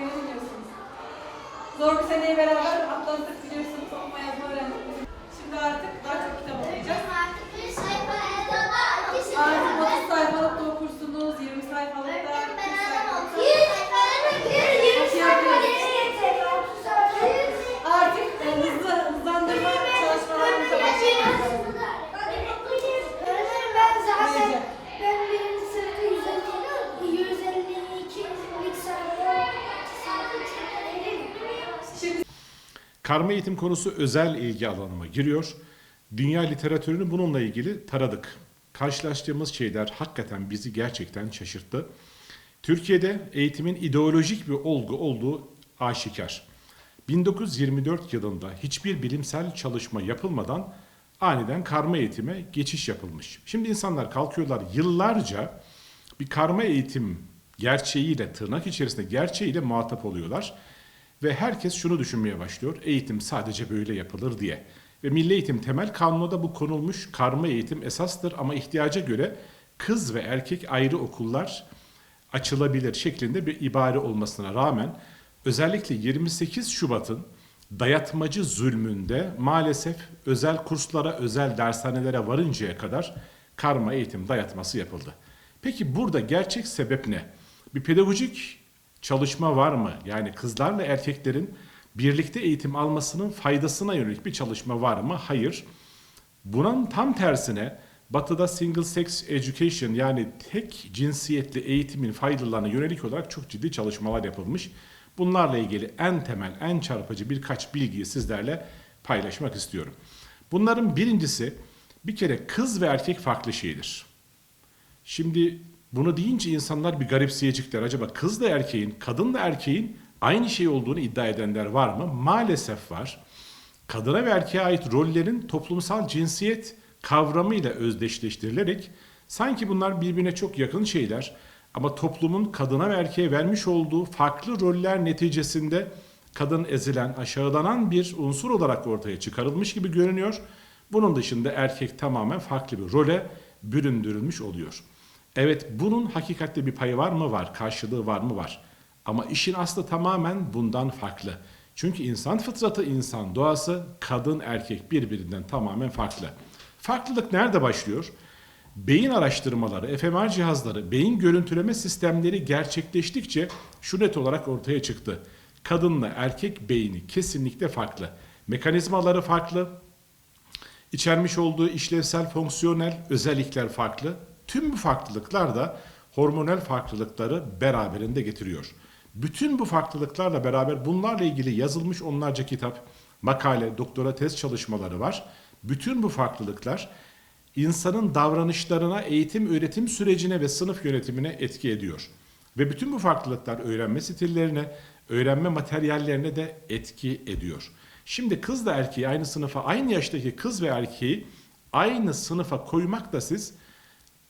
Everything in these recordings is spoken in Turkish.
Beni dinliyorsunuz. Zor bir seneyi beraber atlattık biliyorsunuz. Okuma yazma öğrendik. Şimdi artık daha çok kitap okuyacağız. Artık 30 sayfalık da okursunuz, 20 sayfalık da. Artık hızlandırma çalışmalarımıza başlayacağız. Ben birinci sınıfta 152'lik sayfa. Karma eğitim konusu özel ilgi alanıma giriyor. Dünya literatürünü bununla ilgili taradık. Karşılaştığımız şeyler hakikaten bizi gerçekten şaşırttı. Türkiye'de eğitimin ideolojik bir olgu olduğu aşikar. 1924 yılında hiçbir bilimsel çalışma yapılmadan aniden karma eğitime geçiş yapılmış. Şimdi insanlar kalkıyorlar yıllarca bir karma eğitim gerçeğiyle, tırnak içerisinde gerçeğiyle muhatap oluyorlar. Ve herkes şunu düşünmeye başlıyor, eğitim sadece böyle yapılır diye. Ve Milli Eğitim Temel Kanunu'na da bu konulmuş, karma eğitim esastır ama ihtiyaca göre kız ve erkek ayrı okullar açılabilir şeklinde bir ibare olmasına rağmen özellikle 28 Şubat'ın dayatmacı zulmünde maalesef özel kurslara, özel dershanelere varıncaya kadar karma eğitim dayatması yapıldı. Peki burada gerçek sebep ne? Bir pedagojik çalışma var mı? Yani kızlarla erkeklerin birlikte eğitim almasının faydasına yönelik bir çalışma var mı? Hayır. Bunun tam tersine Batı'da single sex education yani tek cinsiyetli eğitimin faydalarına yönelik olarak çok ciddi çalışmalar yapılmış. Bunlarla ilgili en temel, en çarpıcı birkaç bilgiyi sizlerle paylaşmak istiyorum. Bunların birincisi bir kere kız ve erkek farklı şeydir. Şimdi bunu deyince insanlar bir garipseyecekler. Acaba kız da erkeğin, kadın da erkeğin aynı şey olduğunu iddia edenler var mı? Maalesef var. Kadına ve erkeğe ait rollerin toplumsal cinsiyet kavramıyla özdeşleştirilerek sanki bunlar birbirine çok yakın şeyler ama toplumun kadına ve erkeğe vermiş olduğu farklı roller neticesinde kadın ezilen, aşağılanan bir unsur olarak ortaya çıkarılmış gibi görünüyor. Bunun dışında erkek tamamen farklı bir role büründürülmüş oluyor. Evet, bunun hakikatte bir payı var mı? Var. Karşılığı var mı? Var. Ama işin aslı tamamen bundan farklı. Çünkü insan fıtratı, insan doğası, kadın erkek birbirinden tamamen farklı. Farklılık nerede başlıyor? Beyin araştırmaları, fMR cihazları, beyin görüntüleme sistemleri gerçekleştikçe şu net olarak ortaya çıktı. Kadınla erkek beyni kesinlikle farklı. Mekanizmaları farklı. İçermiş olduğu işlevsel, fonksiyonel özellikler farklı. Tüm bu farklılıklar da hormonal farklılıkları beraberinde getiriyor. Bütün bu farklılıklarla beraber bunlarla ilgili yazılmış onlarca kitap, makale, doktora tez çalışmaları var. Bütün bu farklılıklar insanın davranışlarına, eğitim öğretim sürecine ve sınıf yönetimine etki ediyor. Ve bütün bu farklılıklar öğrenme stillerine, öğrenme materyallerine de etki ediyor. Şimdi kızla erkeği aynı sınıfa, aynı yaştaki kız ve erkeği aynı sınıfa koymak da siz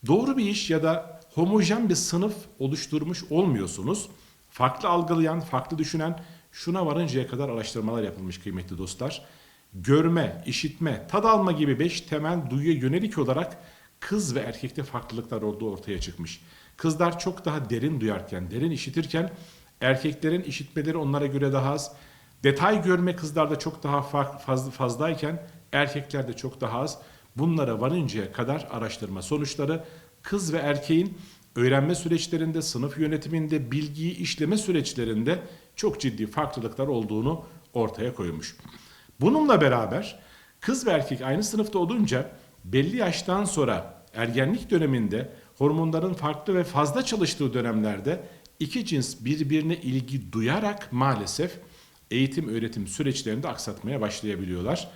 doğru bir iş ya da homojen bir sınıf oluşturmuş olmuyorsunuz. Farklı algılayan, farklı düşünen, şuna varıncaya kadar araştırmalar yapılmış kıymetli dostlar. Görme, işitme, tad alma gibi 5 temel duyuya yönelik olarak kız ve erkekte farklılıklar olduğu ortaya çıkmış. Kızlar çok daha derin duyarken, derin işitirken erkeklerin işitmeleri onlara göre daha az. Detay görme kızlarda çok daha fazlayken erkeklerde çok daha az. Bunlara varıncaya kadar araştırma sonuçları kız ve erkeğin öğrenme süreçlerinde, sınıf yönetiminde, bilgiyi işleme süreçlerinde çok ciddi farklılıklar olduğunu ortaya koymuş. Bununla beraber kız ve erkek aynı sınıfta olunca belli yaştan sonra ergenlik döneminde hormonların farklı ve fazla çalıştığı dönemlerde iki cins birbirine ilgi duyarak maalesef eğitim öğretim süreçlerinde aksatmaya başlayabiliyorlar.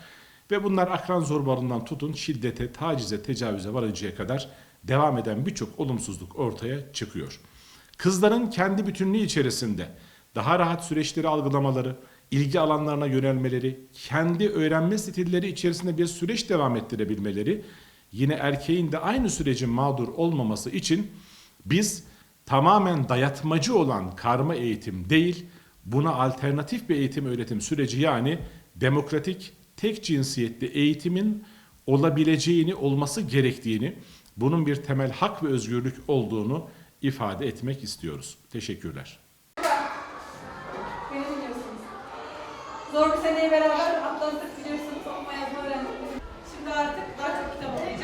Ve bunlar akran zorbalığından tutun şiddete, tacize, tecavüze varıncaya kadar devam eden birçok olumsuzluk ortaya çıkıyor. Kızların kendi bütünlüğü içerisinde daha rahat süreçleri algılamaları, ilgi alanlarına yönelmeleri, kendi öğrenme stilleri içerisinde bir süreç devam ettirebilmeleri, yine erkeğin de aynı sürecin mağdur olmaması için biz tamamen dayatmacı olan karma eğitim değil, buna alternatif bir eğitim öğretim süreci yani demokratik, tek cinsiyetli eğitimin olabileceğini, olması gerektiğini, bunun bir temel hak ve özgürlük olduğunu ifade etmek istiyoruz. Teşekkürler. Zor bir seneyi beraber atlattık biliyorsunuz. Okuma yazma öğrendik. Şimdi artık daha çok kitap okuyacağız.